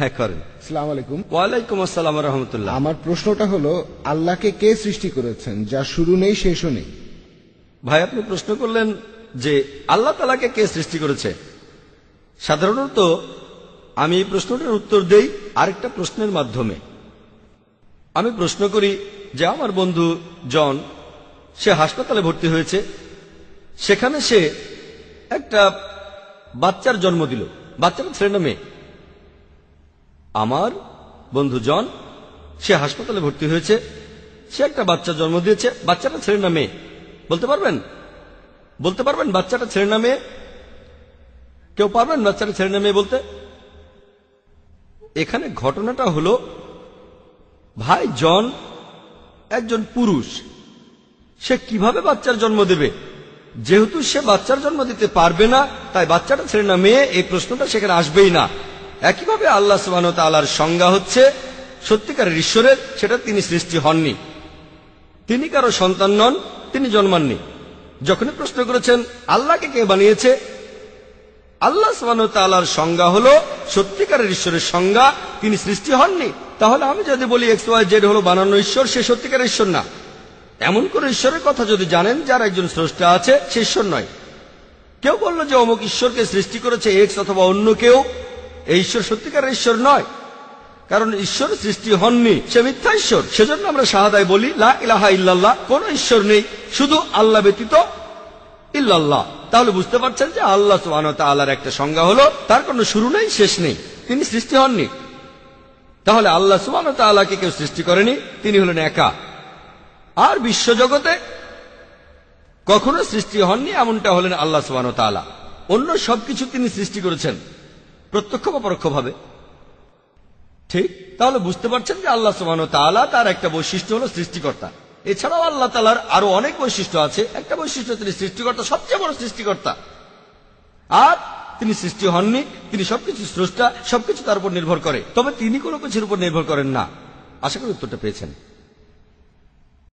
হ্যাঁ করেন। আসসালামু আলাইকুম। ওয়ালাইকুম আসসালাম ওয়া রাহমাতুল্লাহ। আমার প্রশ্নটা হলো, আল্লাহকে কে সৃষ্টি করেছেন যার শুরু নেই শেষও নেই? ভাই আপনি প্রশ্ন করলেন যে আল্লাহ তাআলাকে কে সৃষ্টি করেছে। সাধারণত আমি এই প্রশ্নটার উত্তর দেই আরেকটা প্রশ্নের মাধ্যমে। আমি প্রশ্ন করি যে আমার বন্ধু জন, সে হাসপাতালে ভর্তি হয়েছে, সেখানে সে একটা বাচ্চার জন্ম দিল। বাচ্চাটা ছেলে না মেয়ে? আমার বন্ধু জন, সে হাসপাতালে ভর্তি হয়েছে, সে একটা বাচ্চা জন্ম দিয়েছে। বাচ্চাটা ছেলে না মেয়ে বলতে পারবেন? বলতে পারবেন বাচ্চাটা ছেলে না মেয়ে? কেউ পারবেন বাচ্চাটা ছেলে না মেয়ে বলতে? এখানে ঘটনাটা হলো, ভাই জন একজন পুরুষ, সে কিভাবে বাচ্চার জন্ম দেবে? যেহেতু সে বাচ্চার জন্ম দিতে পারবে না, তাই বাচ্চাটা ছেলে না মেয়ে এই প্রশ্নটা সেখানে আসবেই না। একইভাবে আল্লাহ সুবহানাহু ওয়া তাআলার সংজ্ঞা হচ্ছে সত্যিকারের ঈশ্বরের, সেটা তিনি সৃষ্টি হননি, তিনি কারো সন্তান নন, তিনি জন্মাননি। যখনই প্রশ্ন করেছেন আল্লাহকে কে বানিয়েছে, আল্লাহ সুবহানাহু ওয়া তাআলার সংজ্ঞা হলো সত্যিকারের ঈশ্বরের সংজ্ঞা, তিনি সৃষ্টি হননি। তাহলে আমি যদি বলি XYZ হলো বানানো ঈশ্বর, সে সত্যিকারের ঈশ্বর না। এমন কোন ঈশ্বরের কথা যদি জানেন যার একজন স্রষ্টা আছে, সে ঈশ্বর নয়। কেউ বলল যে অমুক ঈশ্বরকে সৃষ্টি করেছে এক্স অথবা অন্য কেউ, এই ঈশ্বর সত্যিকারের ঈশ্বর নয়, কারণ ঈশ্বর সৃষ্টি হননি, সে মিথ্যা ঈশ্বর। সেজন্য আমরা শাহাদায় বলি লা ইলাহা ইল্লাল্লাহ, কোন ঈশ্বর নেই শুধু আল্লাহ ব্যতীত, ইল্লাল্লাহ। তাহলে বুঝতে পারছেন যে আল্লাহ সুবহানাহু ওয়া তাআলার একটা সংজ্ঞা হলো তার কোনো শুরু নেই শেষ নেই, তিনি সৃষ্টি হননি। তাহলে আল্লাহ সুবহানাহু ওয়া তাআলাকে কেউ সৃষ্টি করেনি, তিনি হলেন একা। আর বিশ্বজগতে কখনো সৃষ্টি হননি এমনটা হলেন আল্লাহ সুবহানাহু ওয়া তাআলা। অন্য সবকিছু তিনি সৃষ্টি করেছেন প্রত্যক্ষ বা পরোক্ষভাবে, ঠিক? তাহলে বুঝতে পারছেন যে আল্লাহ সুবহানাহু ওয়া তাআলা তার একটা বৈশিষ্ট্য হলো সৃষ্টিকর্তা। এছাড়াও আল্লাহ তাআলার আরো অনেক বৈশিষ্ট্য আছে। একটা বৈশিষ্ট্য, তিনি সৃষ্টিকর্তা, সবচেয়ে বড় সৃষ্টিকর্তা। আর তিনি সৃষ্টি হননি, তিনি সবকিছু স্রষ্টা, সবকিছু তার উপর নির্ভর করে, তবে তিনি কোনো কিছুর উপর নির্ভর করেন না। আশা করি উত্তরটা পেয়েছেন।